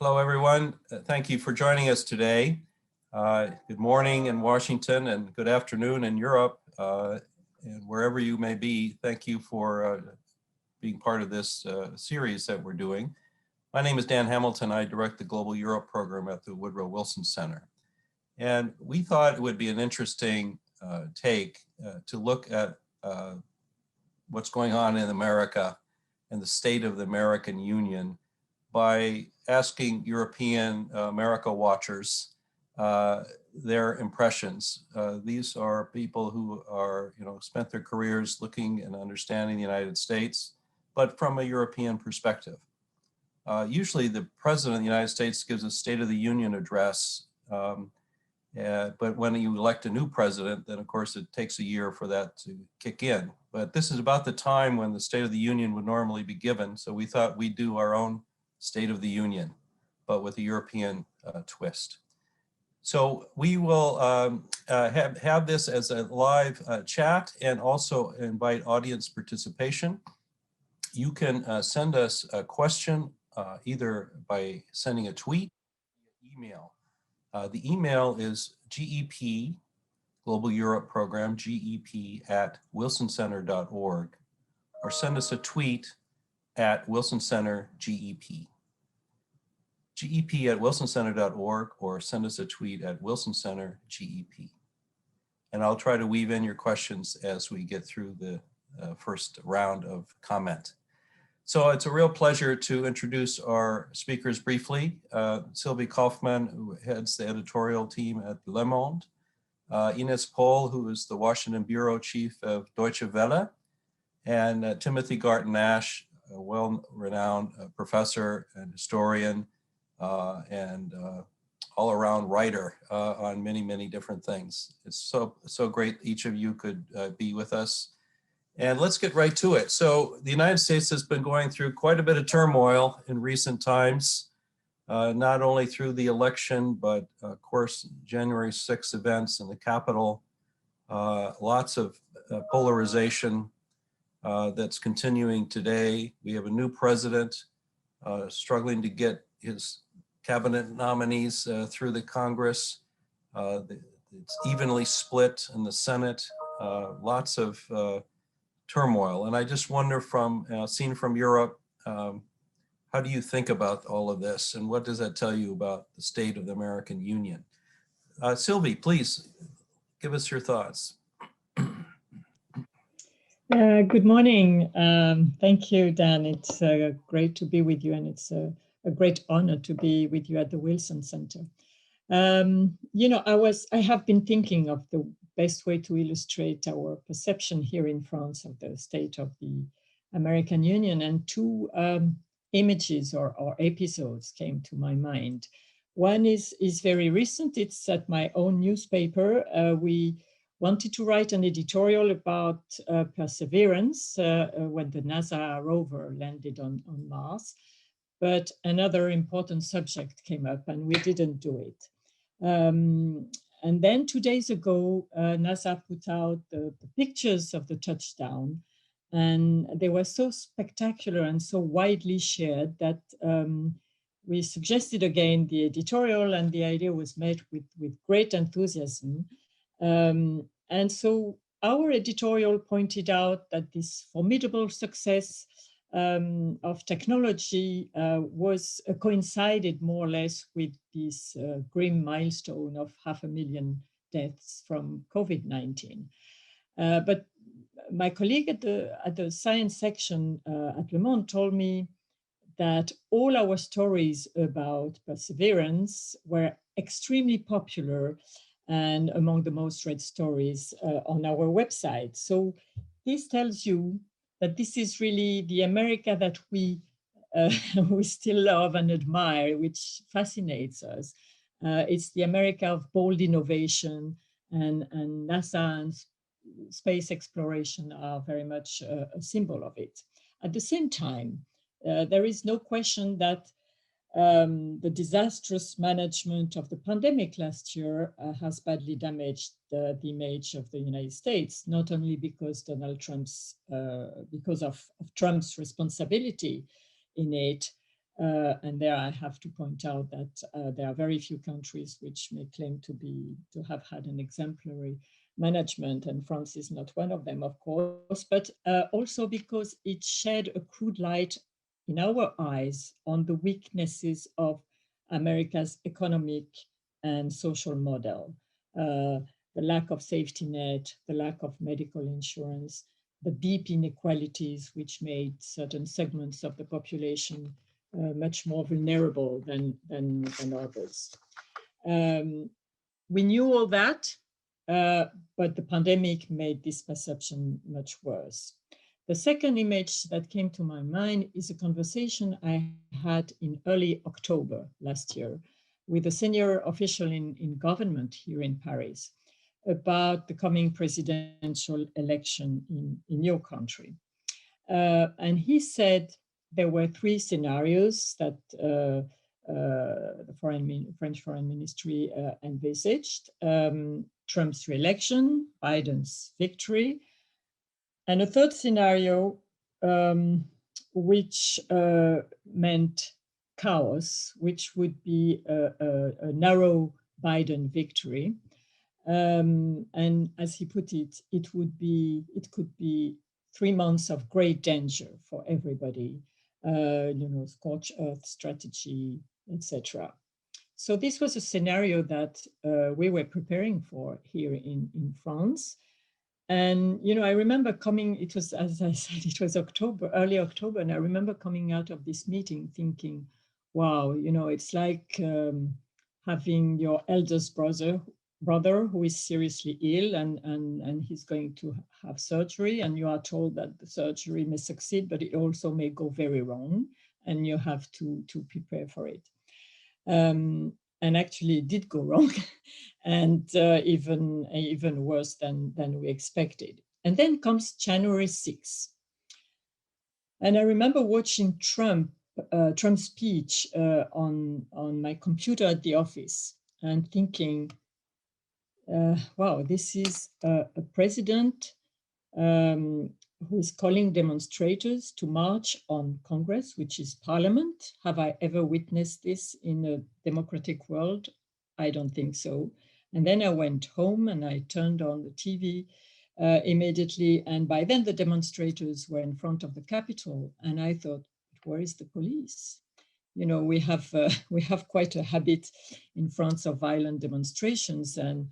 Hello, everyone. Thank you for joining us today. Good morning in Washington and good afternoon in Europe. And wherever you may be, thank you for being part of this series that we're doing. My name is Dan Hamilton. I direct the Global Europe program at the Woodrow Wilson Center. And we thought it would be an interesting take to look at what's going on in America and the state of the American Union by asking European America watchers their impressions. These are people who are, spent their careers looking and understanding the United States, but from a European perspective. Usually the President of the United States gives a State of the Union address, but when you elect a new president, then of course it takes a year for that to kick in. But this is about the time when the State of the Union would normally be given, so we thought we'd do our own State of the Union, but with a European twist. So we will have this as a live chat and also invite audience participation. You can send us a question either by sending a tweet or email. The email is GEP, Global Europe Program, GEP@wilsoncenter.org, or send us a tweet at Wilson Center GEP. GEP@wilsoncenter.org, or send us a tweet at Wilson Center GEP. And I'll try to weave in your questions as we get through the first round of comment. So it's a real pleasure to introduce our speakers briefly. Sylvie Kaufmann, who heads the editorial team at Le Monde. Ines Pohl, who is the Washington Bureau Chief of Deutsche Welle. And Timothy Garton-Ash, a well-renowned professor and historian and all-around writer on many, many different things. It's so great each of you could be with us. And let's get right to it. So the United States has been going through quite a bit of turmoil in recent times, not only through the election, but of course, January 6th events in the Capitol, lots of polarization that's continuing today. We have a new president struggling to get his cabinet nominees through the Congress. It's evenly split in the Senate, lots of turmoil. And I just wonder from, seen from Europe, how do you think about all of this? And what does that tell you about the state of the American Union? Sylvie, please give us your thoughts. Good morning. Thank you, Dan. It's great to be with you, and it's a great honor to be with you at the Wilson Center. I have been thinking of the best way to illustrate our perception here in France of the state of the American Union, and two images or episodes came to my mind. One is very recent. It's at my own newspaper. We wanted to write an editorial about Perseverance when the NASA rover landed on Mars. But another important subject came up and we didn't do it. And then 2 days ago, NASA put out the pictures of the touchdown, and they were so spectacular and so widely shared that we suggested again the editorial, and the idea was met with great enthusiasm. And so our editorial pointed out that this formidable success of technology was coincided more or less with this grim milestone of 500,000 deaths from COVID-19. But my colleague at the science section at Le Monde told me that all our stories about Perseverance were extremely popular and among the most read stories on our website. So this tells you that this is really the America that we still love and admire, which fascinates us. It's the America of bold innovation, and NASA and space exploration are very much a symbol of it. At the same time, there is no question that the disastrous management of the pandemic last year has badly damaged the image of the United States, not only because because of Trump's responsibility in it, And there I have to point out that there are very few countries which may claim to have had an exemplary management, and France is not one of them, of course, but also because it shed a crude light in our eyes on the weaknesses of America's economic and social model. The lack of safety net, the lack of medical insurance, the deep inequalities which made certain segments of the population much more vulnerable than others. We knew all that, but the pandemic made this perception much worse. The second image that came to my mind is a conversation I had in early October last year with a senior official in government here in Paris about the coming presidential election in your country. And he said there were three scenarios that the French Foreign Ministry envisaged. Trump's re-election, Biden's victory, and a third scenario, which meant chaos, which would be a narrow Biden victory. And as he put it, it could be 3 months of great danger for everybody, scorched earth strategy, etc. So this was a scenario that we were preparing for here in France. And, I remember it was, as I said, it was early October, and I remember coming out of this meeting thinking, wow, it's like having your eldest brother who is seriously ill and he's going to have surgery, and you are told that the surgery may succeed, but it also may go very wrong, and you have to prepare for it. And actually it did go wrong, and even worse than we expected. And then comes January 6th. And I remember watching Trump's speech on my computer at the office and thinking, wow, this is a president who is calling demonstrators to march on Congress, which is Parliament. Have I ever witnessed this in a democratic world? I don't think so. And then I went home and I turned on the TV immediately. And by then the demonstrators were in front of the Capitol. And I thought, where is the police? We have quite a habit in France of violent demonstrations. And,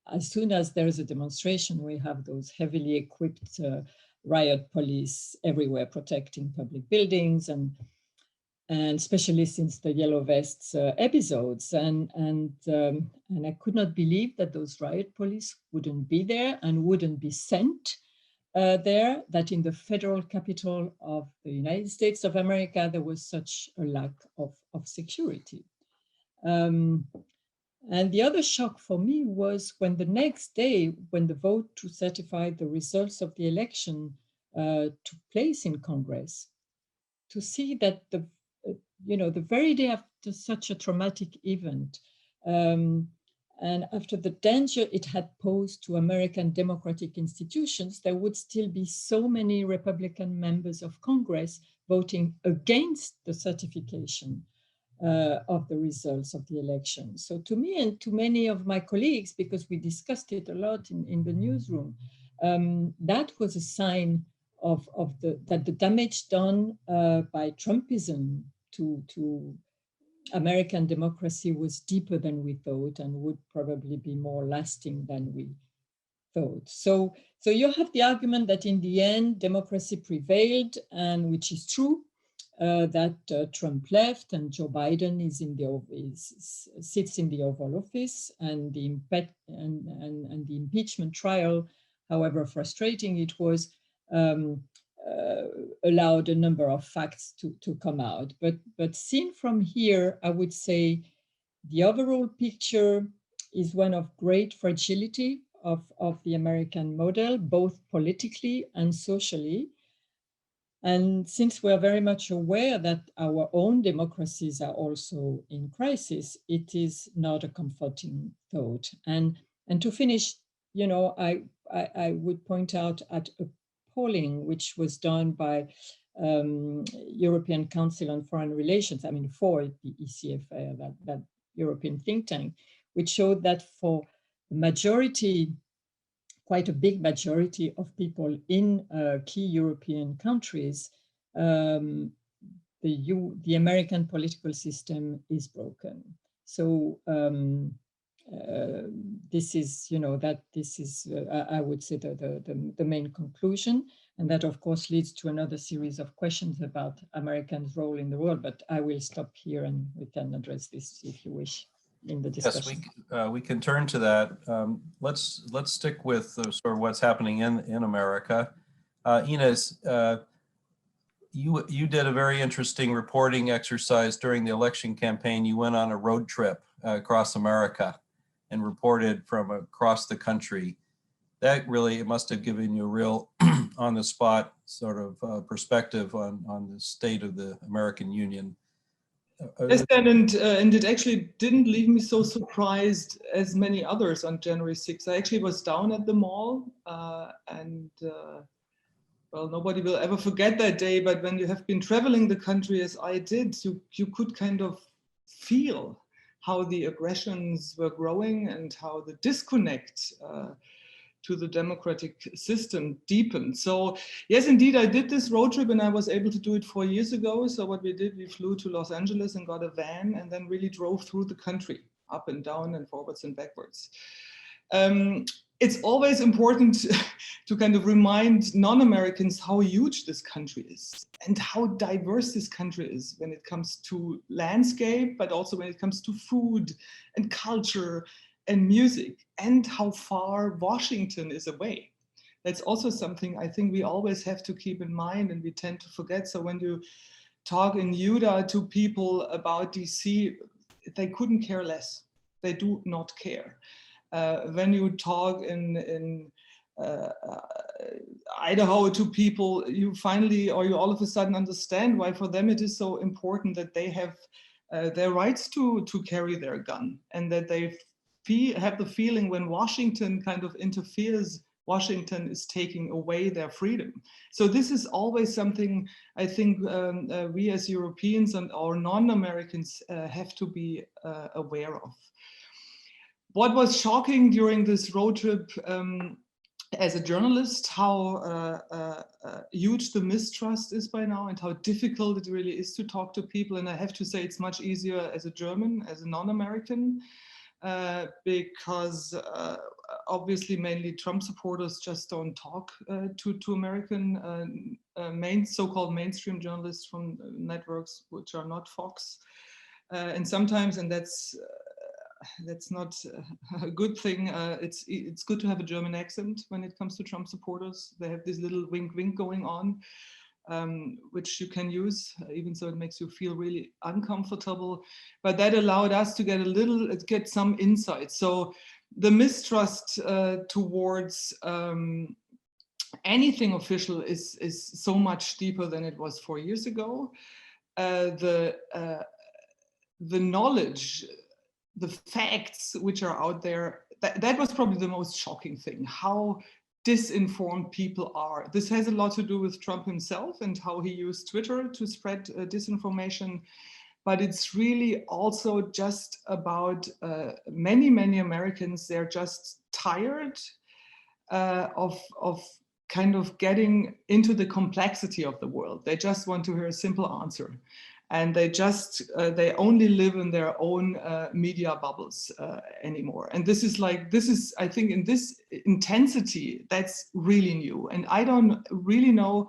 as soon as there is a demonstration, we have those heavily equipped riot police everywhere protecting public buildings, and especially since the Yellow Vests episodes. And I could not believe that those riot police wouldn't be there and wouldn't be sent there, that in the federal capital of the United States of America, there was such a lack of security. And the other shock for me was when the next day, when the vote to certify the results of the election took place in Congress, to see that the very day after such a traumatic event, and after the danger it had posed to American democratic institutions, there would still be so many Republican members of Congress voting against the certification of the results of the election. So to me and to many of my colleagues, because we discussed it a lot in the newsroom, that was a sign that the damage done by Trumpism to American democracy was deeper than we thought and would probably be more lasting than we thought. So you have the argument that in the end, democracy prevailed, and which is true, that Trump left and Joe Biden sits in the Oval Office, and the impeachment trial, however frustrating it was, allowed a number of facts to come out. But seen from here, I would say the overall picture is one of great fragility of the American model, both politically and socially. And since we are very much aware that our own democracies are also in crisis, it is not a comforting thought. And to finish, I would point out at a polling which was done by European Council on Foreign Relations, I mean, for the ECFA, that European think tank, which showed that for the majority, quite a big majority of people in key European countries, the American political system is broken. So this is, I would say the main conclusion. And that, of course, leads to another series of questions about Americans' role in the world. But I will stop here and we can address this if you wish in the discussion. Yes, we can turn to that. Let's stick with sort of what's happening in America. Ines, you did a very interesting reporting exercise during the election campaign. You went on a road trip across America and reported from across the country. That really, it must have given you a real on-the-spot sort of perspective on the state of the American Union. Yes, and it actually didn't leave me so surprised as many others on January 6th. I actually was down at the mall well, nobody will ever forget that day, but when you have been traveling the country as I did, you could kind of feel how the aggressions were growing and how the disconnect to the democratic system deepened. So yes, indeed, I did this road trip and I was able to do it 4 years ago. So what we did, we flew to Los Angeles and got a van and then really drove through the country, up and down and forwards and backwards. It's always important to kind of remind non-Americans how huge this country is and how diverse this country is when it comes to landscape, but also when it comes to food and culture and music, and how far Washington is away. That's also something I think we always have to keep in mind and we tend to forget. So when you talk in Utah to people about DC, they couldn't care less. They do not care. When you talk in Idaho to people, you finally, or you all of a sudden understand why for them it is so important that they have their rights to carry their gun, and that they have the feeling when Washington kind of interferes, Washington is taking away their freedom. So this is always something I think we as Europeans and our non-Americans have to be aware of. What was shocking during this road trip as a journalist, how huge the mistrust is by now and how difficult it really is to talk to people. And I have to say it's much easier as a German, as a non-American, because obviously mainly Trump supporters just don't talk to American so-called mainstream journalists from networks which are not Fox. And sometimes, and that's not a good thing. It's good to have a German accent when it comes to Trump supporters. They have this little wink wink going on, which you can use, even so it makes you feel really uncomfortable. But that allowed us to get some insight. So the mistrust towards anything official is so much deeper than it was 4 years ago. The knowledge, the facts which are out there, that was probably the most shocking thing, how disinformed people are. This has a lot to do with Trump himself and how he used Twitter to spread disinformation, but it's really also just about many Americans. They're just tired of kind of getting into the complexity of the world. They just want to hear a simple answer. And they only live in their own media bubbles anymore. And this is I think in this intensity, that's really new. And I don't really know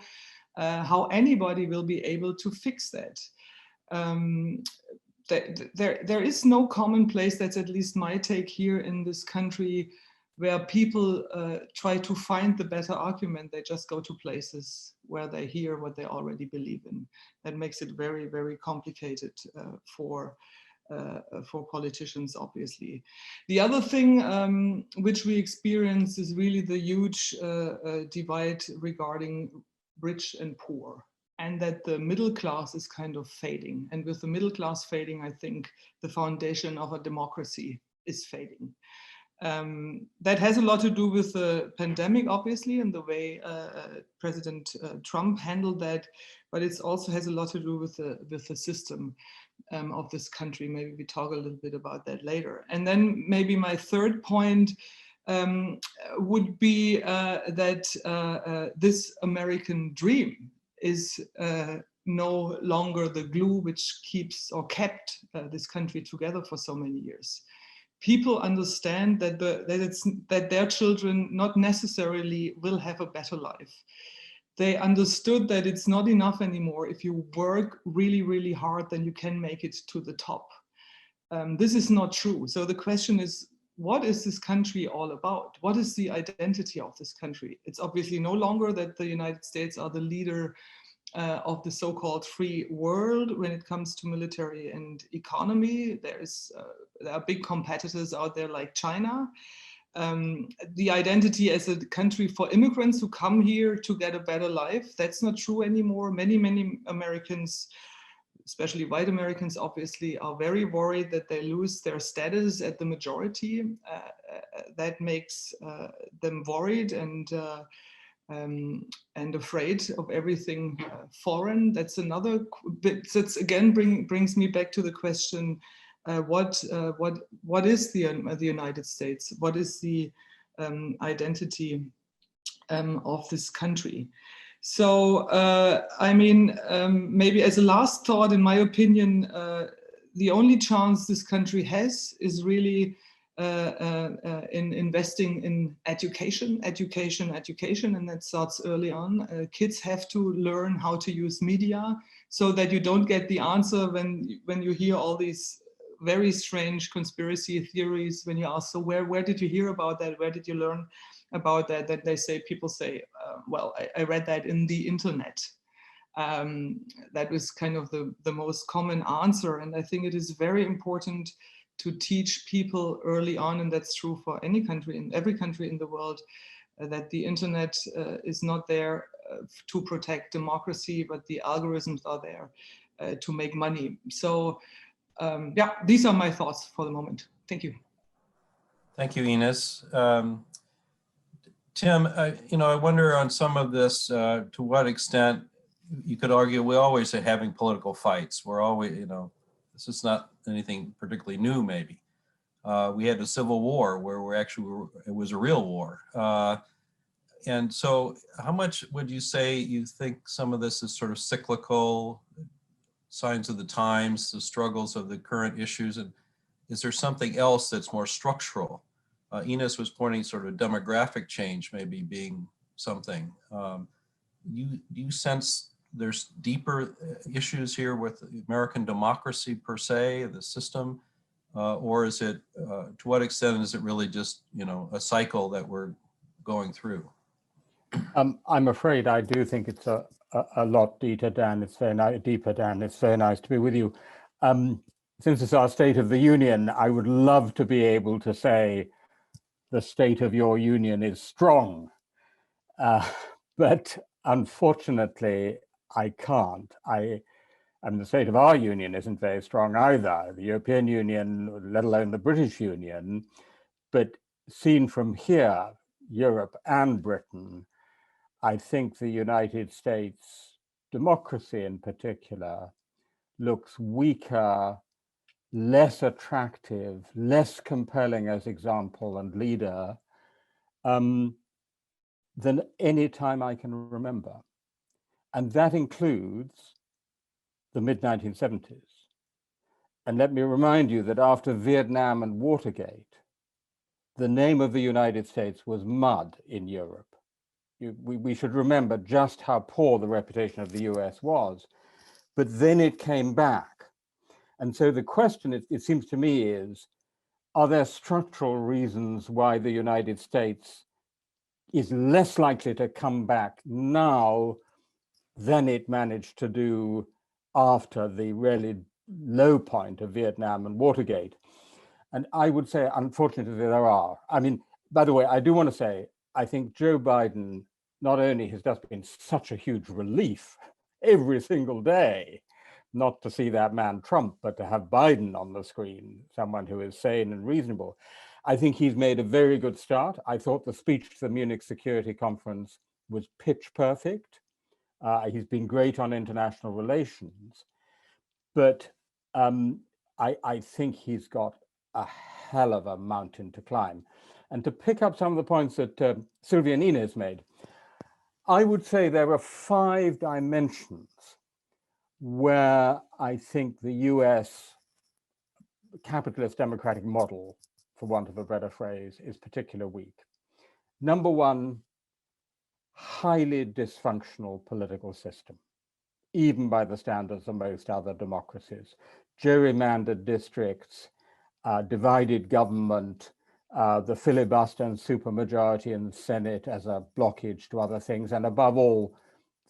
how anybody will be able to fix that. There is no common place, that's at least my take here in this country, where people try to find the better argument. They just go to places where they hear what they already believe in. That makes it very, very complicated for politicians, obviously. The other thing which we experience is really the huge divide regarding rich and poor, and that the middle class is kind of fading. And with the middle class fading, I think the foundation of a democracy is fading. That has a lot to do with the pandemic, obviously, and the way President Trump handled that, but it also has a lot to do with the system of this country. Maybe we talk a little bit about that later. And then maybe my third point would be that this American dream is no longer the glue which keeps or kept this country together for so many years. People understand that that their children not necessarily will have a better life. They understood that it's not enough anymore. If you work really, really hard, then you can make it to the top. This is not true. So the question is, what is this country all about? What is the identity of this country? It's obviously no longer that the United States are the leader of the so-called free world when it comes to military and economy. There are big competitors out there like China. The identity as a country for immigrants who come here to get a better life, that's not true anymore. Many, many Americans, especially white Americans, obviously, are very worried that they lose their status at the majority. That makes them worried and afraid of everything foreign. That's another bit. That's again brings me back to the question: what is the United States? What is the identity of this country? So I mean, maybe as a last thought, in my opinion, the only chance this country has is really in investing in education, and that starts early on. Kids have to learn how to use media so that you don't get the answer when you hear all these very strange conspiracy theories. When you ask, so where did you hear about that? Where did you learn about that? That people say, well, I read that in the internet. That was kind of the most common answer. And I think it is very important to teach people early on, and that's true for any country, in every country in the world, that the internet is not there to protect democracy, but the algorithms are there to make money. So yeah, these are my thoughts for the moment. Thank you. Thank you, Ines. Tim, I wonder on some of this, to what extent you could argue we always are having political fights. We're always, this is not anything particularly new, maybe. We had a civil war where it was a real war. And so how much would you say you think some of this is sort of cyclical, signs of the times, the struggles of the current issues? And is there something else that's more structural? Ines was pointing sort of demographic change maybe being something. Do you sense there's deeper issues here with American democracy per se, the system, or is it, to what extent is it really just, a cycle that we're going through? I'm afraid I do think it's a lot deeper, Dan. It's very nice to be with you. Since it's our State of the Union, I would love to be able to say the state of your union is strong, but unfortunately, I can't. And the state of our union isn't very strong either, the European Union, let alone the British Union. But seen from here, Europe and Britain, I think the United States democracy in particular looks weaker, less attractive, less compelling as example and leader than any time I can remember. And that includes the mid-1970s. And let me remind you that after Vietnam and Watergate, the name of the United States was mud in Europe. We should remember just how poor the reputation of the US was, but then it came back. And so the question, it seems to me, is, are there structural reasons why the United States is less likely to come back now than it managed to do after the really low point of Vietnam and Watergate? And I would say, unfortunately, there are. I mean, by the way, I do want to say, I think Joe Biden not only has just been such a huge relief every single day, not to see that man Trump, but to have Biden on the screen, someone who is sane and reasonable. I think he's made a very good start. I thought the speech to the Munich Security Conference was pitch perfect. He's been great on international relations, but I think he's got a hell of a mountain to climb. And to pick up some of the points that Sylvia and Inez made, I would say there are 5 dimensions where I think the US capitalist democratic model, for want of a better phrase, is particularly weak. Number 1, highly dysfunctional political system, even by the standards of most other democracies. Gerrymandered districts, divided government, the filibuster and supermajority in the Senate as a blockage to other things, and above all,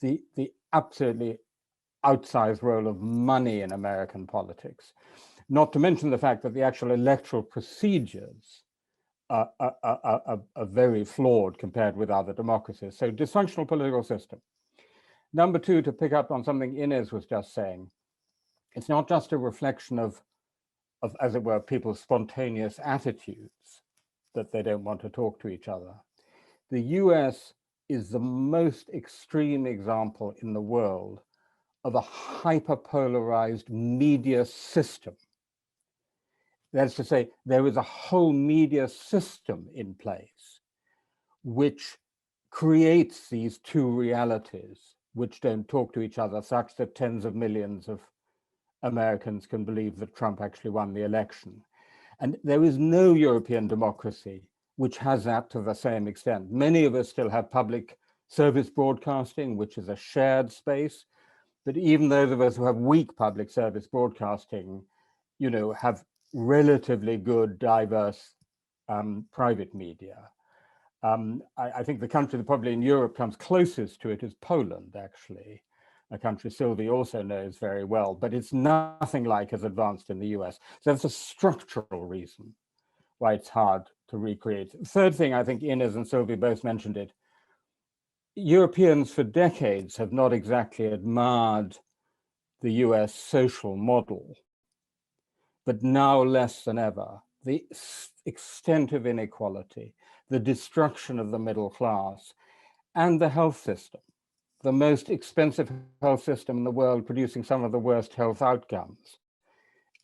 the absolutely outsized role of money in American politics. Not to mention the fact that the actual electoral procedures are very flawed compared with other democracies. So dysfunctional political system. Number 2, to pick up on something Inez was just saying, it's not just a reflection of, as it were, people's spontaneous attitudes that they don't want to talk to each other. The US is the most extreme example in the world of a hyperpolarized media system. That is to say, there is a whole media system in place which creates these 2 realities which don't talk to each other, such that tens of millions of Americans can believe that Trump actually won the election. And there is no European democracy which has that to the same extent. Many of us still have public service broadcasting, which is a shared space. But even those of us who have weak public service broadcasting, you know, have relatively good, diverse private media. I think the country that probably in Europe comes closest to it is Poland, actually, a country Sylvie also knows very well, but it's nothing like as advanced in the US. So that's a structural reason why it's hard to recreate. Third thing, I think Inez and Sylvie both mentioned it, Europeans for decades have not exactly admired the US social model, but now less than ever, the extent of inequality, the destruction of the middle class, and the health system, the most expensive health system in the world, producing some of the worst health outcomes.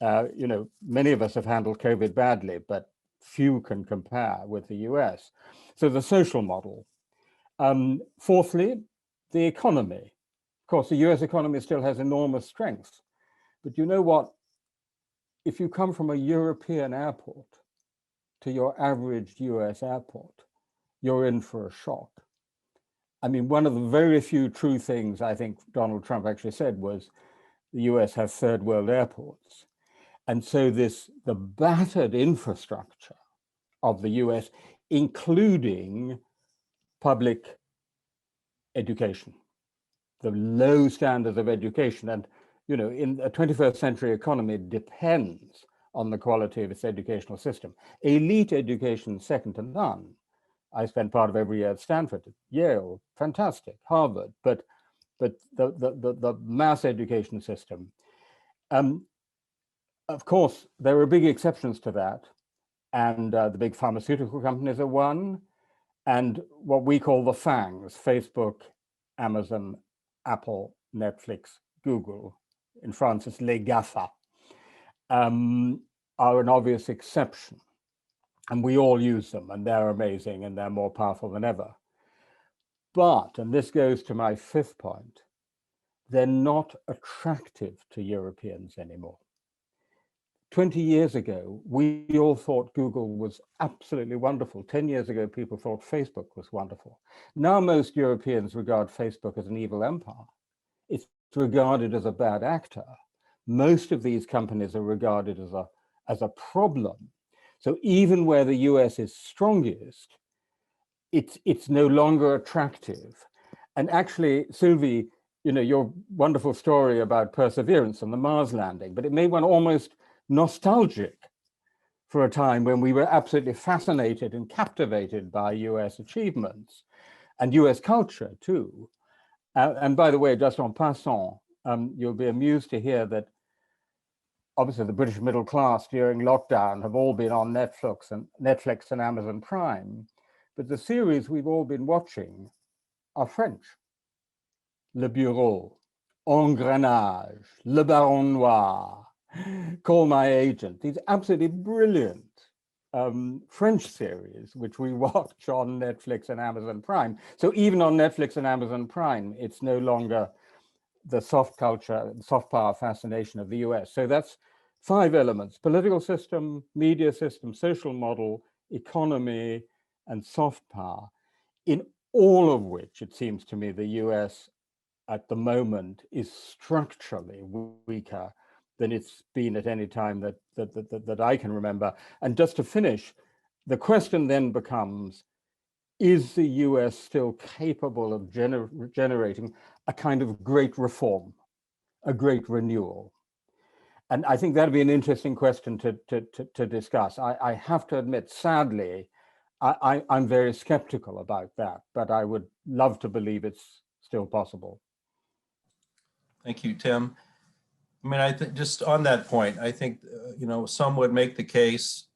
You know, many of us have handled COVID badly, but few can compare with the US. So the social model. Fourthly, the economy. Of course, the US economy still has enormous strength, but you know what? If you come from a European airport to your average US airport, you're in for a shock. I mean, one of the very few true things I think Donald Trump actually said was the US has third world airports. And so the battered infrastructure of the US, including public education, the low standards of education. And, you know, in a 21st century economy, it depends on the quality of its educational system. Elite education, second to none. I spent part of every year at Stanford, Yale, fantastic, Harvard, but the mass education system. Of course, there are big exceptions to that. And the big pharmaceutical companies are one. And what we call the FANGs, Facebook, Amazon, Apple, Netflix, Google, in France it's les GAFA, are an obvious exception. And we all use them, and they're amazing, and they're more powerful than ever. But, and this goes to my 5th point, they're not attractive to Europeans anymore. 20 years ago, we all thought Google was absolutely wonderful. 10 years ago, people thought Facebook was wonderful. Now most Europeans regard Facebook as an evil empire. It's regarded as a bad actor. Most of these companies are regarded as a problem. So even where the US is strongest, it's no longer attractive. And actually, Sylvie, you know, your wonderful story about perseverance and the Mars landing, but it made one almost nostalgic for a time when we were absolutely fascinated and captivated by US achievements and US culture too. And by the way, just en passant, you'll be amused to hear that obviously the British middle class during lockdown have all been on Netflix and Amazon Prime, but the series we've all been watching are French. Le Bureau, Engrenage, Le Baron Noir, Call My Agent, these absolutely brilliant French series, which we watch on Netflix and Amazon Prime. So even on Netflix and Amazon Prime, it's no longer the soft culture, soft power fascination of the US. So that's 5 elements: political system, media system, social model, economy, and soft power, in all of which it seems to me the US at the moment is structurally weaker than it's been at any time that I can remember. And just to finish, the question then becomes, is the US still capable of generating a kind of great reform, a great renewal? And I think that'd be an interesting question to discuss. I have to admit, sadly, I'm very skeptical about that, but I would love to believe it's still possible. Thank you, Tim. I mean, I think just on that point, I think, you know, some would make the case,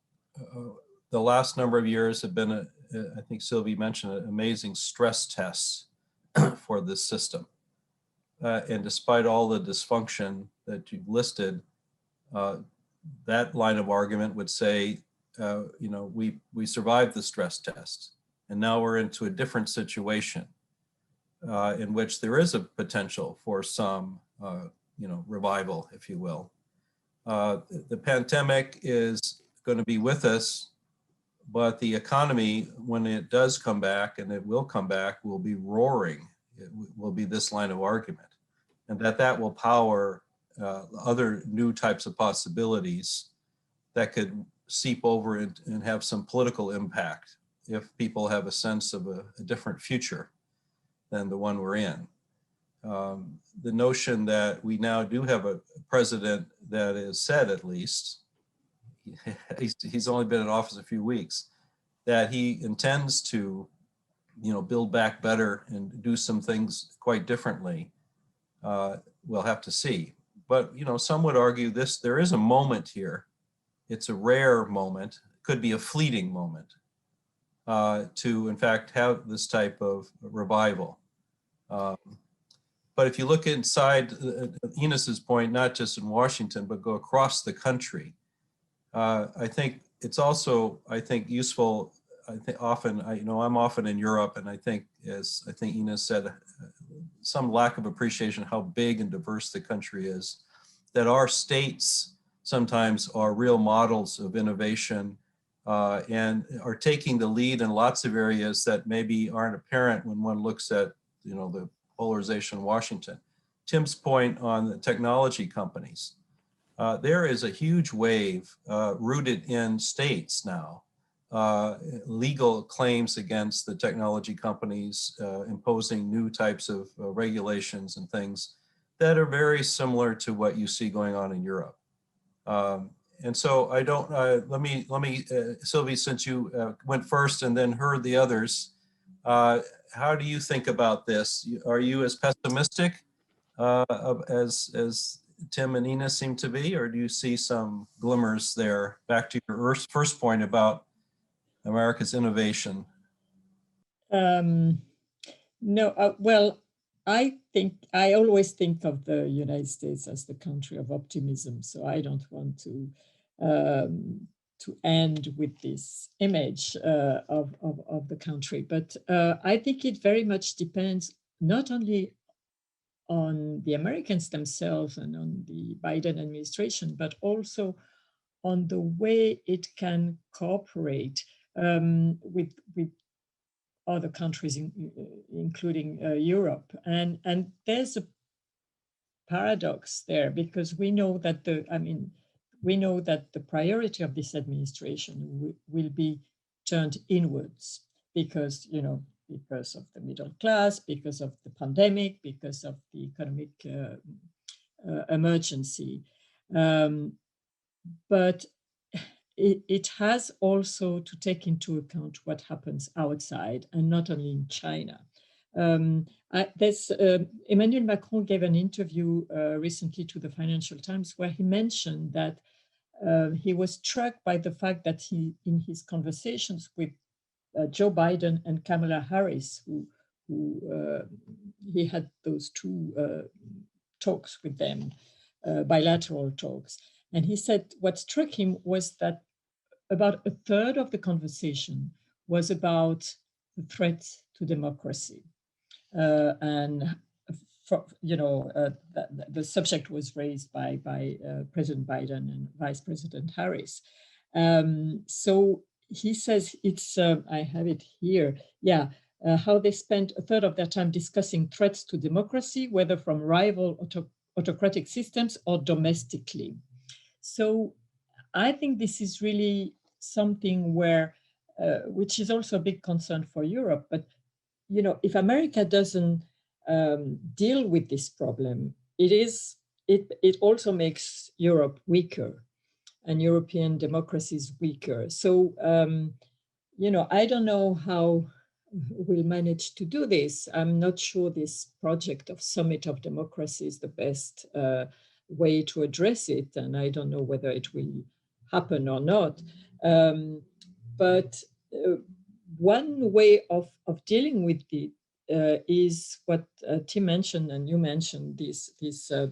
the last number of years have been, I think Sylvie mentioned it, amazing stress tests for this system. And despite all the dysfunction that you've listed, that line of argument would say, you know, we survived the stress test, and now we're into a different situation in which there is a potential for some, you know, revival, if you will. The pandemic is going to be with us, but the economy, when it does come back, and it will come back, will be roaring. It will be this line of argument, and that will power other new types of possibilities that could seep over and have some political impact if people have a sense of a different future than the one we're in. The notion that we now do have a president that is said, at least, he's only been in office a few weeks, that he intends to, you know, build back better and do some things quite differently. We'll have to see. But, you know, some would argue there is a moment here. It's a rare moment, could be a fleeting moment, to in fact have this type of revival. But if you look inside Enos's point, not just in Washington, but go across the country, I think it's also, I think, useful. I think often, you know, I'm often in Europe, and I think, as I think Enos said, some lack of appreciation how big and diverse the country is, that our states sometimes are real models of innovation and are taking the lead in lots of areas that maybe aren't apparent when one looks at, you know, the polarization in Washington. Tim's point on the technology companies, there is a huge wave rooted in states now, legal claims against the technology companies, imposing new types of regulations and things that are very similar to what you see going on in Europe. And so I don't, let me, Sylvie, since you went first and then heard the others, how do you think about this? Are you as pessimistic as Tim and Ina seem to be, or do you see some glimmers there? Back to your first point about America's innovation. No, well, I always think of the United States as the country of optimism. So I don't want to end with this image of the country. But I think it very much depends not only on the Americans themselves and on the Biden administration, but also on the way it can cooperate with other countries, including Europe. And there's a paradox there, because we know that the priority of this administration will be turned inwards, because, you know, because of the middle class, because of the pandemic, because of the economic emergency. But it has also to take into account what happens outside, and not only in China. Emmanuel Macron gave an interview recently to the Financial Times where he mentioned that he was struck by the fact that in his conversations with Joe Biden and Kamala Harris, who he had those two talks with them, bilateral talks. And he said what struck him was that about a third of the conversation was about the threat to democracy. And the subject was raised by President Biden and Vice President Harris. So he says it's, I have it here, yeah, how they spent a third of their time discussing threats to democracy, whether from rival autocratic systems or domestically. So I think this is really something where, which is also a big concern for Europe, but if America doesn't deal with this problem, it also makes Europe weaker and European democracies weaker. So, I don't know how we'll manage to do this. I'm not sure this project of Summit of Democracy is the best way to address it, and I don't know whether it will happen or not. But one way of dealing with it is what Tim mentioned and you mentioned, these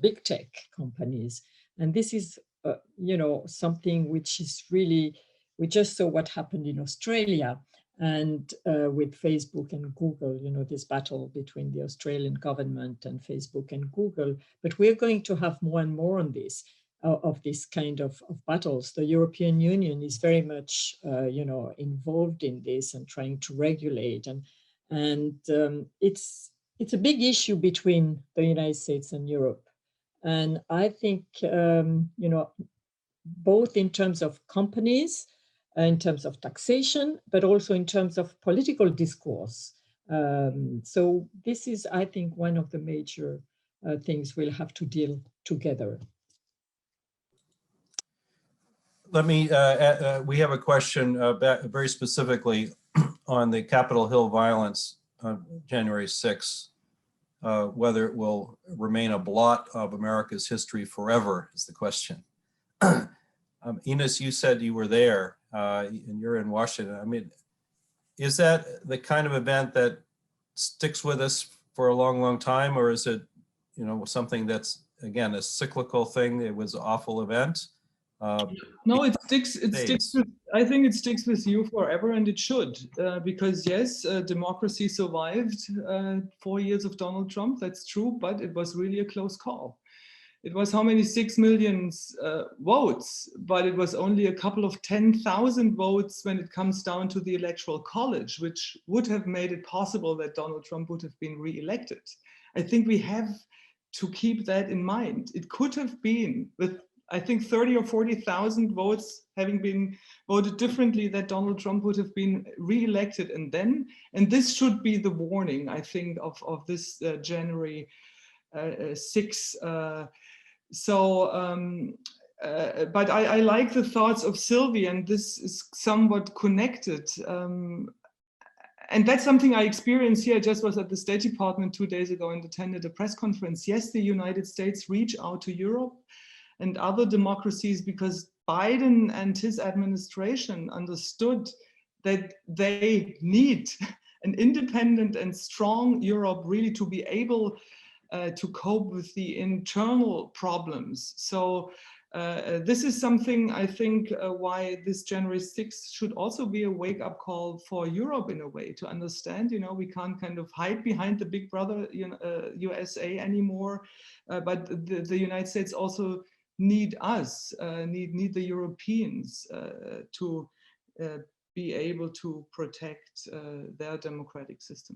big tech companies. And this is, something which is really, we just saw what happened in Australia and with Facebook and Google, this battle between the Australian government and Facebook and Google. But we're going to have more and more on this, of this kind of battles. The European Union is very much, involved in this and trying to regulate. And it's a big issue between the United States and Europe. And I think, both in terms of companies, in terms of taxation, but also in terms of political discourse. So this is, I think, one of the major things we'll have to deal together. Let me, we have a question very specifically on the Capitol Hill violence on January 6th, whether it will remain a blot of America's history forever is the question. Ines, you said you were there and you're in Washington. I mean, is that the kind of event that sticks with us for a long, long time, or is it, something that's, again, a cyclical thing? It was an awful event. No, it sticks. I think it sticks with you forever, and it should, because yes, democracy survived 4 years of Donald Trump. That's true, but it was really a close call. It was how many 6 million votes, but it was only a couple of 10,000 votes when it comes down to the Electoral College, which would have made it possible that Donald Trump would have been re-elected. I think we have to keep that in mind. It could have been with, I think, 30 or 40,000 votes having been voted differently, that Donald Trump would have been re-elected. And this should be the warning, I think, of this January 6th. But I like the thoughts of Sylvie, and this is somewhat connected. And that's something I experienced here. I just was at the State Department 2 days ago and attended a press conference. Yes, the United States reach out to Europe and other democracies because Biden and his administration understood that they need an independent and strong Europe really to be able to cope with the internal problems. So this is something, I think, why this January 6th should also be a wake-up call for Europe in a way, to understand, we can't kind of hide behind the big brother USA anymore, but the United States also need us, need the Europeans to be able to protect their democratic system.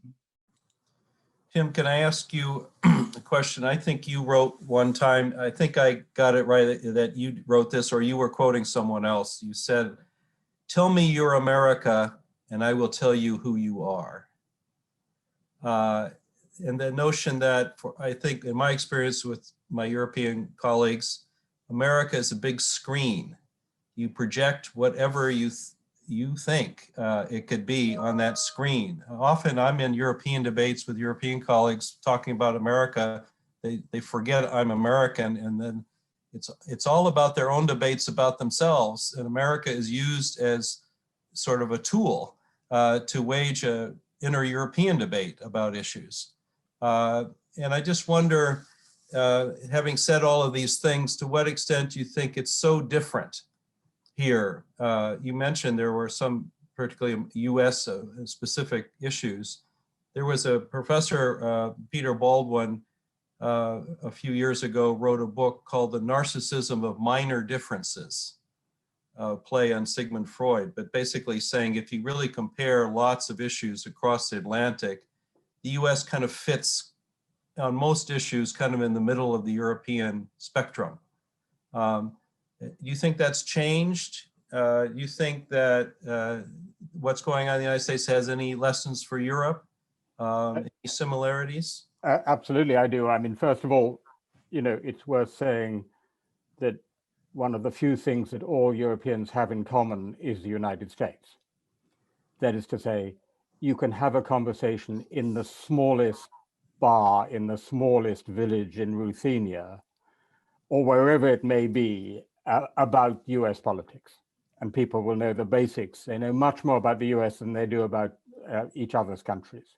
Tim, can I ask you a question? I think you wrote one time, I think I got it right, that you wrote this, or you were quoting someone else. You said, "Tell me you're America and I will tell you who you are." And the notion that, I think in my experience with my European colleagues, America is a big screen. You project whatever you you think it could be on that screen. Often I'm in European debates with European colleagues talking about America. They forget I'm American, and then it's all about their own debates about themselves. And America is used as sort of a tool to wage a inter-European debate about issues. And I just wonder, having said all of these things, to what extent do you think it's so different here? You mentioned there were some particularly US specific issues. There was a professor, Peter Baldwin, a few years ago wrote a book called The Narcissism of Minor Differences, play on Sigmund Freud, but basically saying if you really compare lots of issues across the Atlantic, the US kind of fits on most issues kind of in the middle of the European spectrum. Do you think that's changed? Do you think that what's going on in the United States has any lessons for Europe? Any similarities? Absolutely, I do. I mean, first of all, you know, it's worth saying that one of the few things that all Europeans have in common is the United States. That is to say, you can have a conversation in the smallest bar, in the smallest village in Ruthenia, or wherever it may be, about US politics. And people will know the basics. They know much more about the US than they do about each other's countries.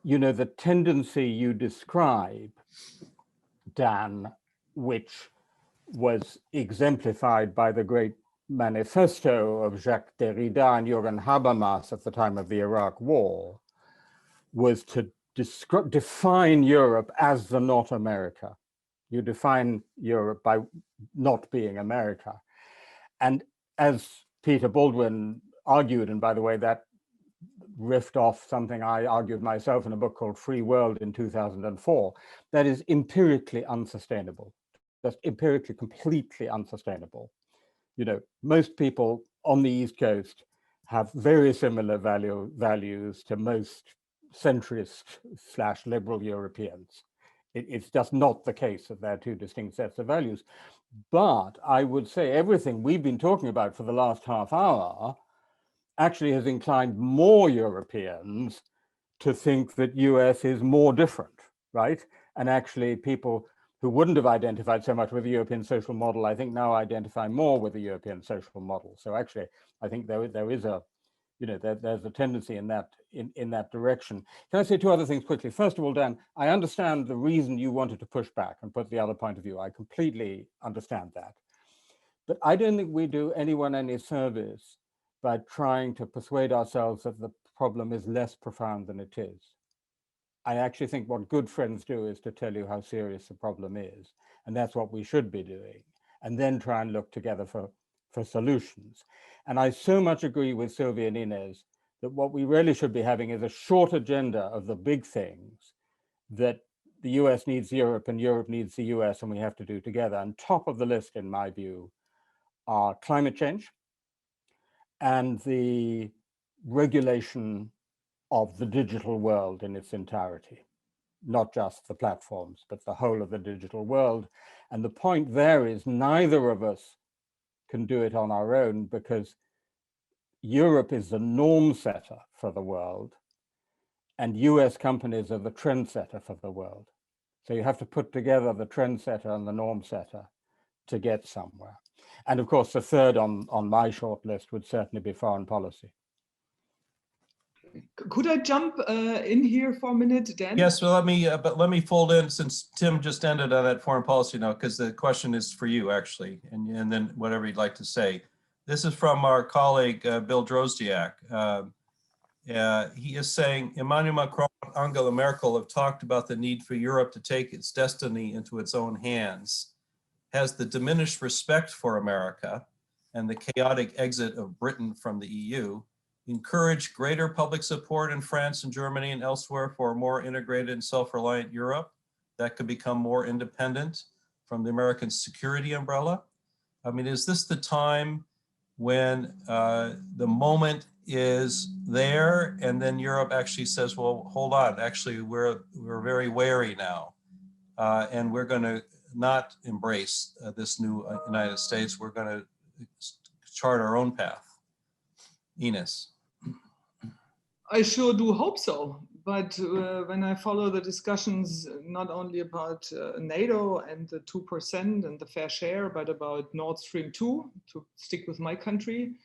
You know, the tendency you describe, Dan, which was exemplified by the great manifesto of Jacques Derrida and Jürgen Habermas at the time of the Iraq War, was to define Europe as the not America. You define Europe by not being America. And as Peter Baldwin argued, and by the way, that riffed off something I argued myself in a book called Free World in 2004, that is empirically unsustainable. That's empirically completely unsustainable. You know, most people on the East Coast have very similar values to most centrist / liberal Europeans. It's just not the case that there are two distinct sets of values. But I would say everything we've been talking about for the last half hour actually has inclined more Europeans to think that US is more different, right? And actually people who wouldn't have identified so much with the European social model, I think now identify more with the European social model. So actually, I think there is a, you know, there's a tendency in that direction. Can I say two other things quickly? First of all, Dan, I understand the reason you wanted to push back and put the other point of view. I completely understand that. But I don't think we do anyone any service by trying to persuade ourselves that the problem is less profound than it is. I actually think what good friends do is to tell you how serious the problem is. And that's what we should be doing. And then try and look together for solutions. And I so much agree with Sylvia and Inez that what we really should be having is a short agenda of the big things that the US needs Europe and Europe needs the US, and we have to do together. And top of the list, in my view, are climate change and the regulation of the digital world in its entirety, not just the platforms, but the whole of the digital world. And the point there is neither of us can do it on our own, because Europe is the norm setter for the world and US companies are the trendsetter for the world. So you have to put together the trendsetter and the norm setter to get somewhere. And of course, the third on my short list would certainly be foreign policy. Could I jump in here for a minute, Dan? Yes, well, let me fold in, since Tim just ended on that foreign policy note, because the question is for you actually, and then whatever you'd like to say. This is from our colleague, Bill Drozdiak. He is saying, Emmanuel Macron and Angela Merkel have talked about the need for Europe to take its destiny into its own hands. Has the diminished respect for America and the chaotic exit of Britain from the EU encourage greater public support in France and Germany and elsewhere for a more integrated and self-reliant Europe that could become more independent from the American security umbrella? I mean, is this the time when the moment is there and then Europe actually says, well, hold on, actually we're very wary now and we're going to not embrace this new United States. We're going to chart our own path. Ines. I sure do hope so. But when I follow the discussions, not only about NATO and the 2% and the fair share, but about Nord Stream 2, to stick with my country,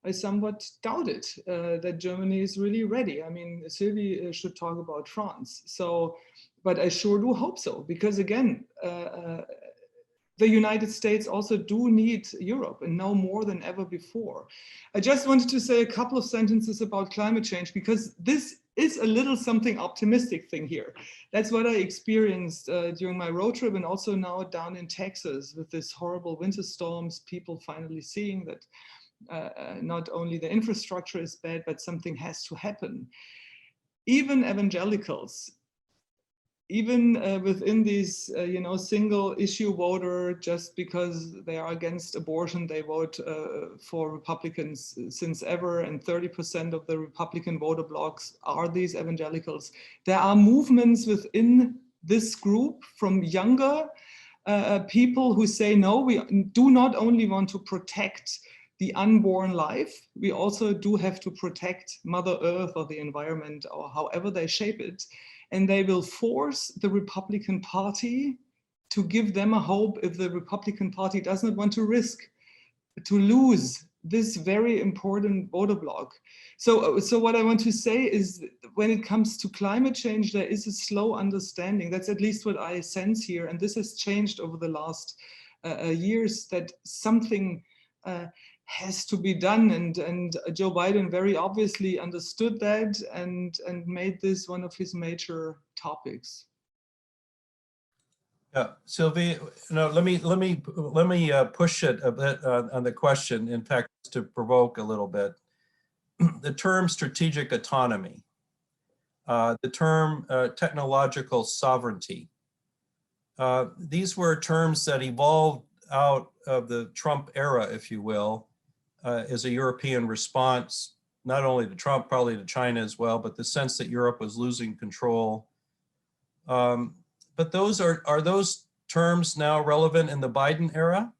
I somewhat doubt it, that Germany is really ready. I mean, Sylvie should talk about France. So, but I sure do hope so, because again, the United States also do need Europe, and now more than ever before. I just wanted to say a couple of sentences about climate change, because this is a little something optimistic thing here. That's what I experienced during my road trip, and also now down in Texas with this horrible winter storms, people finally seeing that not only the infrastructure is bad, but something has to happen. Even evangelicals, even within these, single issue voter, just because they are against abortion, they vote for Republicans since ever, and 30% of the Republican voter blocks are these evangelicals. There are movements within this group from younger people who say, no, we do not only want to protect the unborn life, we also do have to protect Mother Earth or the environment, or however they shape it. And they will force the Republican Party to give them a hope if the Republican Party does not want to risk to lose this very important voter bloc. So what I want to say is, when it comes to climate change, there is a slow understanding. That's at least what I sense here. And this has changed over the last years, that something has to be done, and Joe Biden very obviously understood that and made this one of his major topics. Yeah, Sylvie, no, let me push it a bit on the question. In fact, to provoke a little bit, the term strategic autonomy, the term technological sovereignty. These were terms that evolved out of the Trump era, if you will, as a European response, not only to Trump, probably to China as well, but the sense that Europe was losing control. But are those terms now relevant in the Biden era?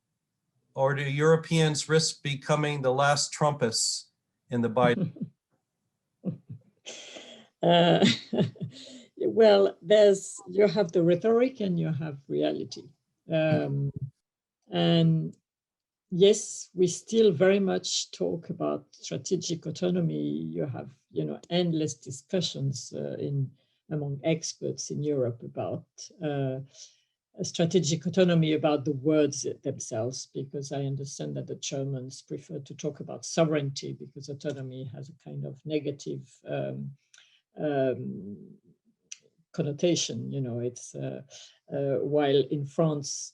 Or do Europeans risk becoming the last Trumpists in the Biden? Well, you have the rhetoric and you have reality. And yes, we still very much talk about strategic autonomy. You have, endless discussions among experts in Europe about strategic autonomy, about the words themselves, because I understand that the Germans prefer to talk about sovereignty, because autonomy has a kind of negative connotation. It's while in France,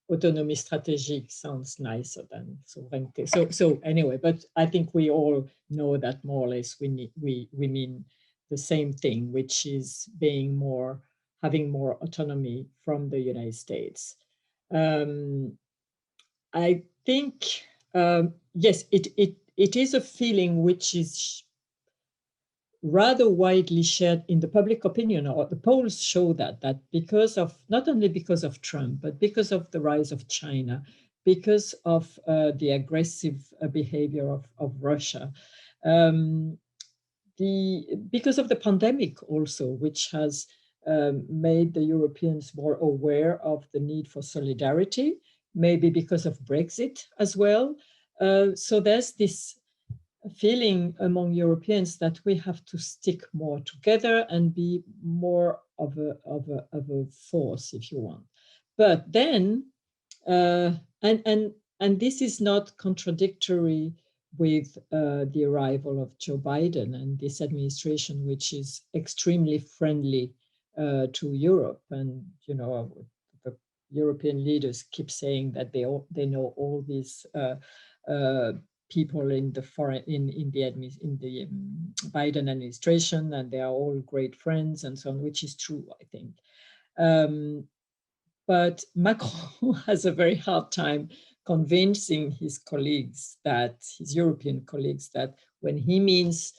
autonomy strategique sounds nicer than sovereignty. So anyway, but I think we all know that more or less we mean the same thing, which is having more autonomy from the United States. I think yes, it is a feeling which is rather widely shared in the public opinion, or the polls show that because of, not only because of Trump, but because of the rise of China, because of the aggressive behavior of Russia, because of the pandemic also, which has made the Europeans more aware of the need for solidarity, maybe because of Brexit as well. So there's this feeling among Europeans that we have to stick more together and be more of a force, if you want. But then, and this is not contradictory with the arrival of Joe Biden and this administration, which is extremely friendly to Europe. And the European leaders keep saying that they know all these people in the Biden administration, and they are all great friends and so on, which is true, I think. But Macron has a very hard time convincing his European colleagues, that when he means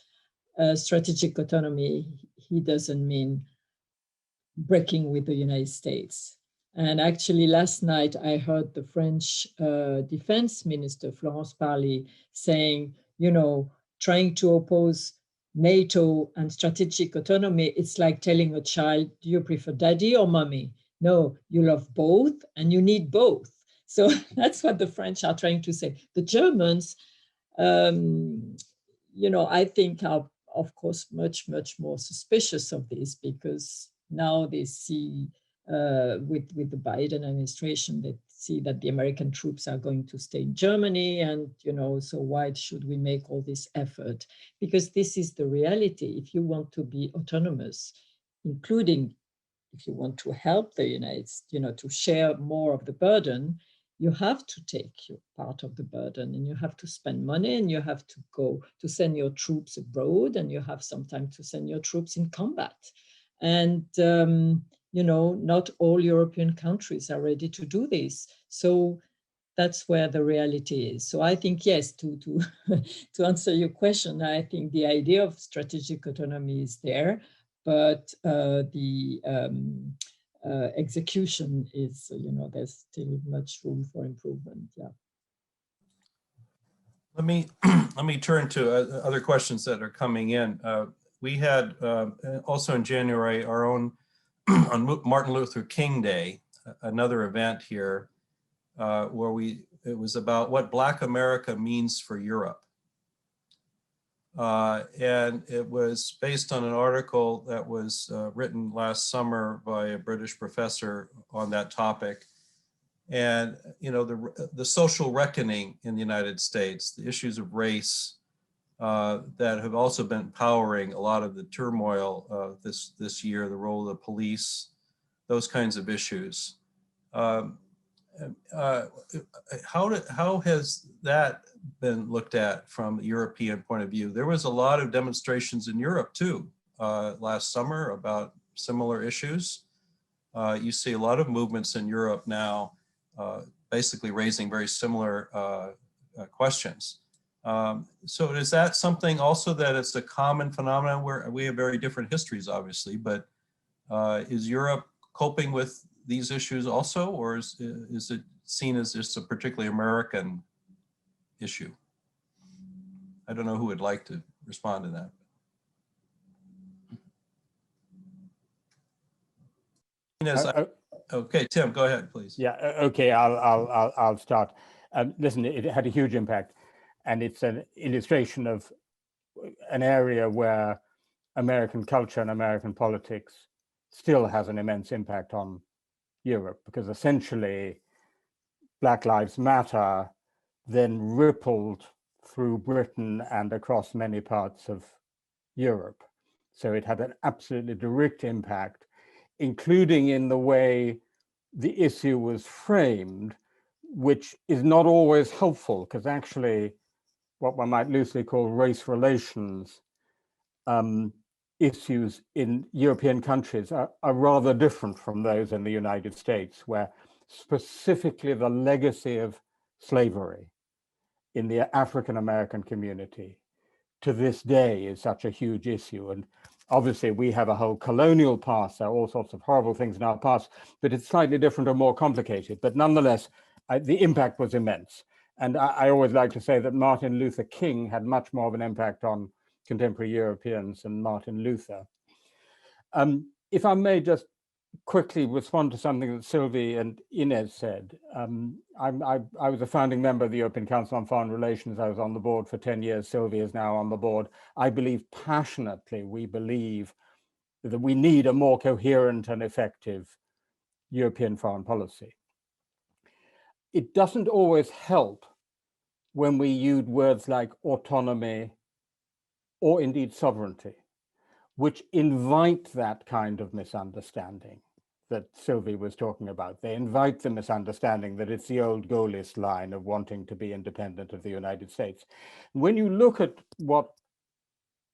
strategic autonomy, he doesn't mean breaking with the United States. And actually, last night I heard the French defense minister, Florence Parly, saying, you know, trying to oppose NATO and strategic autonomy, it's like telling a child, do you prefer daddy or mommy? No, you love both and you need both. So that's what the French are trying to say. The Germans, you know, I think are, of course, much, much more suspicious of this, because now they see with the Biden administration, they see that the American troops are going to stay in Germany, and you know, so why should we make all this effort? Because this is the reality. If you want to be autonomous, including if you want to help the United States, you know, to share more of the burden, you have to take your part of the burden, and you have to spend money, and you have to go to send your troops abroad, and you have sometimes to send your troops in combat. And you know, not all European countries are ready to do this. So that's where the reality is. So I think, yes, to to answer your question, I think the idea of strategic autonomy is there, but the execution is, you know, there's still much room for improvement. Yeah. Let me let me turn to other questions that are coming in. We had also in January our own on Martin Luther King Day, another event here where it was about what Black America means for Europe. And it was based on an article that was written last summer by a British professor on that topic. And you know, the social reckoning in the United States, the issues of race that have also been powering a lot of the turmoil this year, the role of the police, those kinds of issues. How has that been looked at from a European point of view? There was a lot of demonstrations in Europe too last summer about similar issues. You see a lot of movements in Europe now basically raising very similar questions. So is that something also that it's a common phenomenon where we have very different histories, obviously, but is Europe coping with these issues also, or is it seen as just a particularly American issue? I don't know who would like to respond to that. Okay, Tim, go ahead, please. Yeah, okay, I'll start. Listen, it had a huge impact, and it's an illustration of an area where American culture and American politics still has an immense impact on Europe, because essentially Black Lives Matter then rippled through Britain and across many parts of Europe. So it had an absolutely direct impact, including in the way the issue was framed, which is not always helpful, because actually what one might loosely call race relations issues in European countries are rather different from those in the United States, where specifically the legacy of slavery in the African American community to this day is such a huge issue. And obviously we have a whole colonial past, there are all sorts of horrible things in our past, but it's slightly different or more complicated. But nonetheless, the impact was immense. And I always like to say that Martin Luther King had much more of an impact on contemporary Europeans than Martin Luther. If I may just quickly respond to something that Sylvie and Inez said. I was a founding member of the European Council on Foreign Relations. I was on the board for 10 years. Sylvie is now on the board. I believe passionately, we believe that we need a more coherent and effective European foreign policy. It doesn't always help when we use words like autonomy or indeed sovereignty, which invite that kind of misunderstanding that Sylvie was talking about. They invite the misunderstanding that it's the old Gaullist line of wanting to be independent of the United States. When you look at what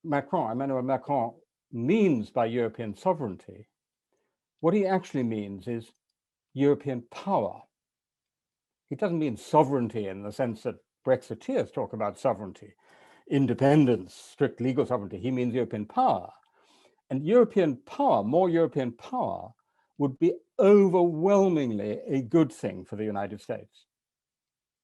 Emmanuel Macron means by European sovereignty, what he actually means is European power. He doesn't mean sovereignty in the sense that Brexiteers talk about sovereignty, independence, strict legal sovereignty. He means European power. And European power, more European power, would be overwhelmingly a good thing for the United States.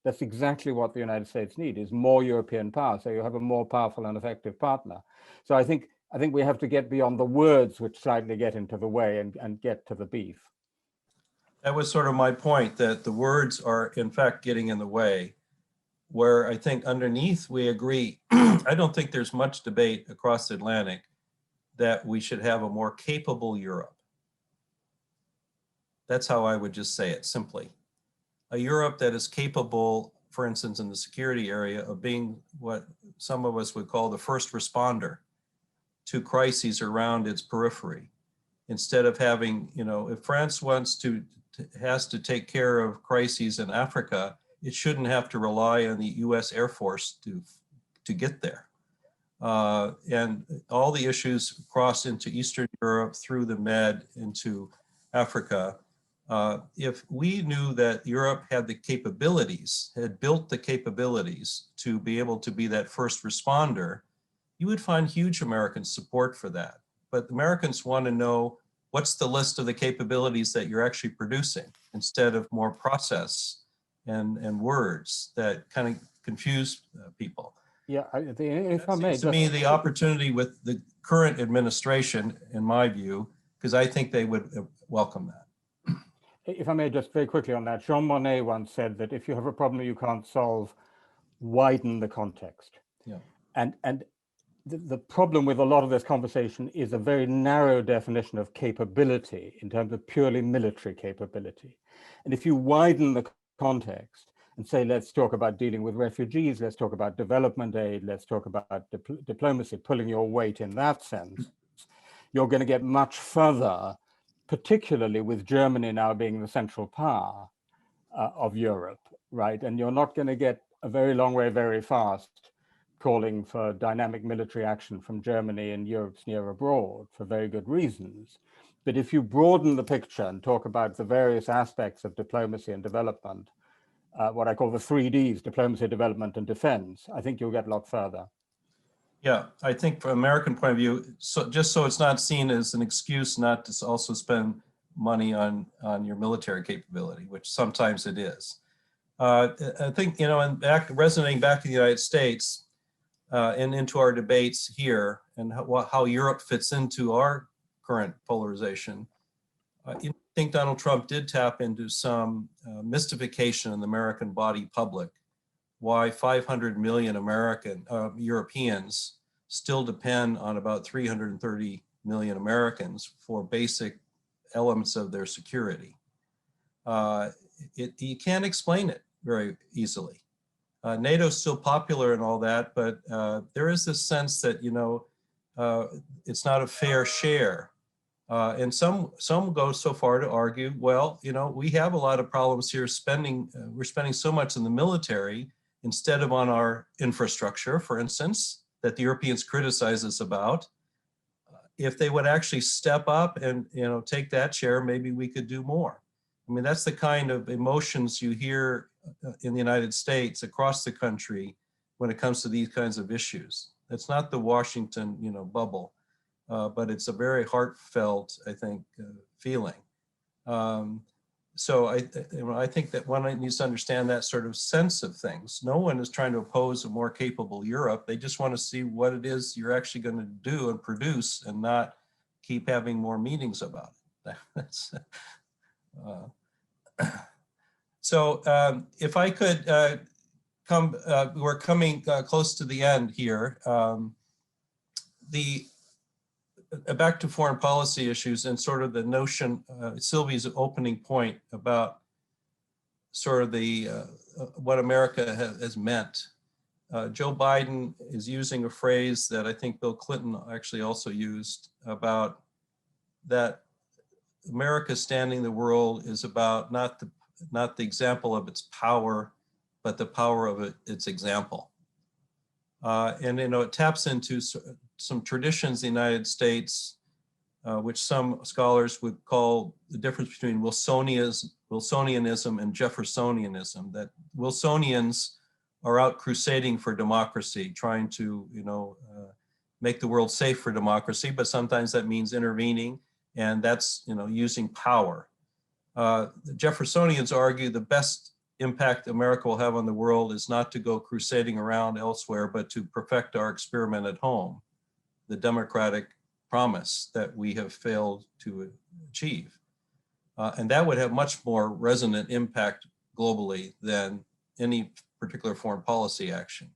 That's exactly what the United States need, is more European power, so you have a more powerful and effective partner. So I think we have to get beyond the words which slightly get into the way and get to the beef. That was sort of my point, that the words are in fact getting in the way, where I think underneath we agree. I don't think there's much debate across the Atlantic that we should have a more capable Europe. That's how I would just say it simply. A Europe that is capable, for instance, in the security area, of being what some of us would call the first responder to crises around its periphery. Instead of having, if France has to take care of crises in Africa, it shouldn't have to rely on the US Air Force to get there. And all the issues cross into Eastern Europe, through the Med, into Africa. If we knew that Europe had the capabilities, had built the capabilities to be able to be that first responder, you would find huge American support for that. But Americans want to know, what's the list of the capabilities that you're actually producing, instead of more process and words that kind of confuse people. Yeah, if I may. Seems to me the opportunity with the current administration, in my view, because I think they would welcome that. If I may, just very quickly on that, Jean Monnet once said that if you have a problem you can't solve, widen the context. Yeah. And the problem with a lot of this conversation is a very narrow definition of capability in terms of purely military capability. And if you widen the context and say, let's talk about dealing with refugees, let's talk about development aid, let's talk about diplomacy, pulling your weight in that sense, you're going to get much further, particularly with Germany now being the central power of Europe, right? And you're not going to get a very long way very fast calling for dynamic military action from Germany and Europe's near abroad for very good reasons. But if you broaden the picture and talk about the various aspects of diplomacy and development, what I call the 3Ds, diplomacy, development, and defense, I think you'll get a lot further. Yeah, I think from American point of view, so just so it's not seen as an excuse not to also spend money on your military capability, which sometimes it is. I think, and resonating back to the United States and into our debates here, and how Europe fits into our current polarization, I think Donald Trump did tap into some mystification in the American body public, why 500 million Europeans still depend on about 330 million Americans for basic elements of their security. You can't explain it very easily. NATO's still popular and all that, but there is this sense that, it's not a fair share. And some go so far to argue, well, we have a lot of problems here we're spending so much in the military instead of on our infrastructure, for instance, that the Europeans criticize us about. If they would actually step up and take that share, maybe we could do more. I mean, that's the kind of emotions you hear in the United States across the country when it comes to these kinds of issues. It's not the Washington, bubble, but it's a very heartfelt, I think, feeling. So I think that one needs to understand that sort of sense of things. No one is trying to oppose a more capable Europe. They just want to see what it is you're actually going to do and produce, and not keep having more meetings about it. That's, so if I could we're coming close to the end here. Back to foreign policy issues and sort of the notion, Sylvie's opening point about sort of the what America has meant. Joe Biden is using a phrase that I think Bill Clinton actually also used, about that America standing the world is about not the example of its power, but the power of its example. And it taps into some traditions in the United States, which some scholars would call the difference between Wilsonianism and Jeffersonianism. That Wilsonians are out crusading for democracy, trying to make the world safe for democracy, but sometimes that means intervening. and that's, you know, using power. The Jeffersonians argue the best impact America will have on the world is not to go crusading around elsewhere, but to perfect our experiment at home, the democratic promise that we have failed to achieve. And that would have much more resonant impact globally than any particular foreign policy action.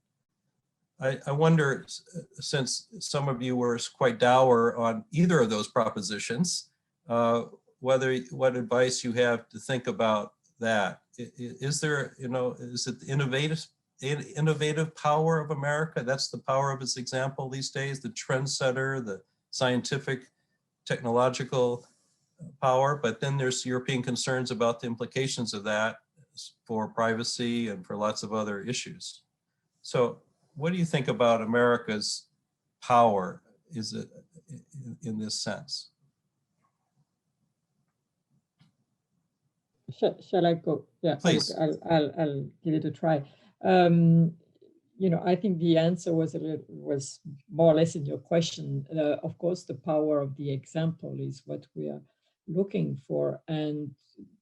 I wonder, since some of you were quite dour on either of those propositions, what advice you have to think about that. Is there, you know, is it the innovative power of America? That's the power of its example these days, the trendsetter, the scientific, technological power, but then there's European concerns about the implications of that for privacy and for lots of other issues. So what do you think about America's power, is it in this sense? Shall I go? Yeah, please. I'll give it a try. You know, I think the answer was more or less in your question. Of course, the power of the example is what we are looking for, and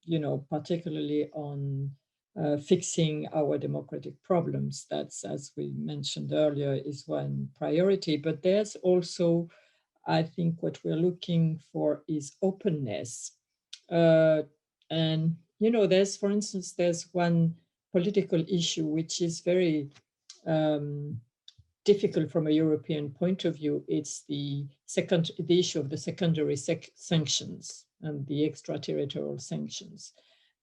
you know, particularly on fixing our democratic problems. That's, as we mentioned earlier, is one priority. But there's also, I think, what we're looking for is openness. And, you know, there's, for instance, there's one political issue which is very difficult from a European point of view. It's the issue of the secondary sanctions and the extraterritorial sanctions.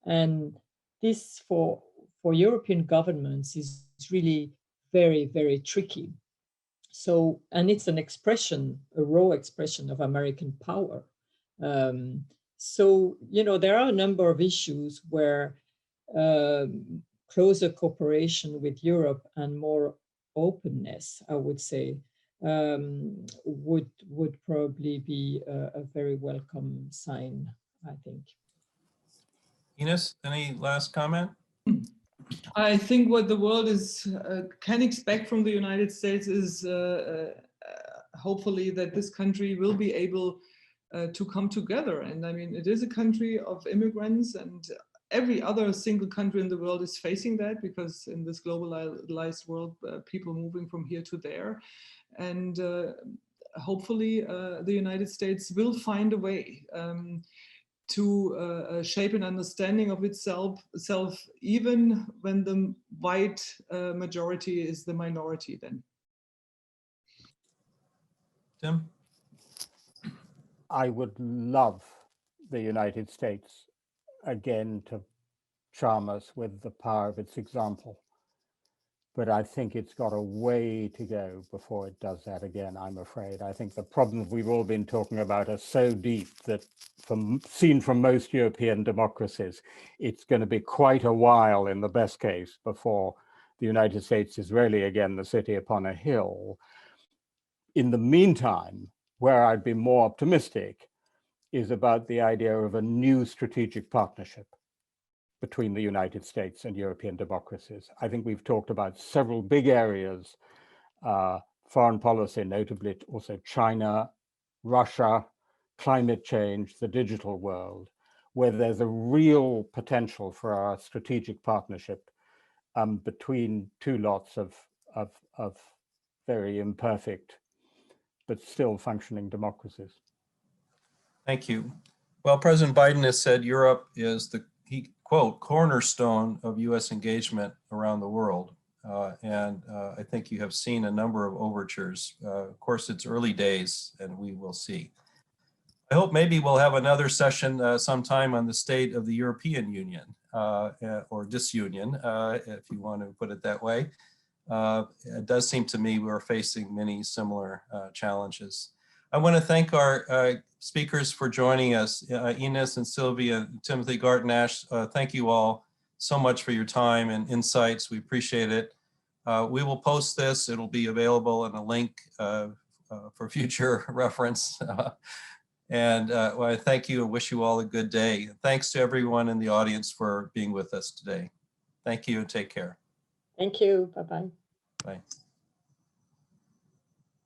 And this for European governments is really very, very tricky. So, and it's an expression, a raw expression of American power. So, you know, there are a number of issues where closer cooperation with Europe and more openness, I would say, would probably be a very welcome sign, I think. Ines, any last comment? I think what the world can expect from the United States is hopefully that this country will be able to come together. And I mean, it is a country of immigrants, and every other single country in the world is facing that, because in this globalized world, people moving from here to there. And hopefully the United States will find a way to shape an understanding of itself, even when the white majority is the minority then. Tim? I would love the United States again to charm us with the power of its example. But I think it's got a way to go before it does that again, I'm afraid. I think the problems we've all been talking about are so deep that, seen from most European democracies, it's going to be quite a while, in the best case, before the United States is really again the city upon a hill. In the meantime, where I'd be more optimistic is about the idea of a new strategic partnership between the United States and European democracies. I think we've talked about several big areas, foreign policy, notably also China, Russia, climate change, the digital world, where there's a real potential for a strategic partnership between two lots of very imperfect, but still functioning democracies. Thank you. Well, President Biden has said Europe is the, he quote, cornerstone of US engagement around the world. I think you have seen a number of overtures. Of course, it's early days and we will see. I hope maybe we'll have another session sometime on the state of the European Union or disunion, if you want to put it that way. It does seem to me we're facing many similar challenges. I want to thank our speakers for joining us, Ines and Sylvia, Timothy Garton-Ash. Thank you all so much for your time and insights. We appreciate it. We will post this. It'll be available in a link for future reference. Well, I thank you and wish you all a good day. Thanks to everyone in the audience for being with us today. Thank you and take care. Thank you. Bye-bye. Bye.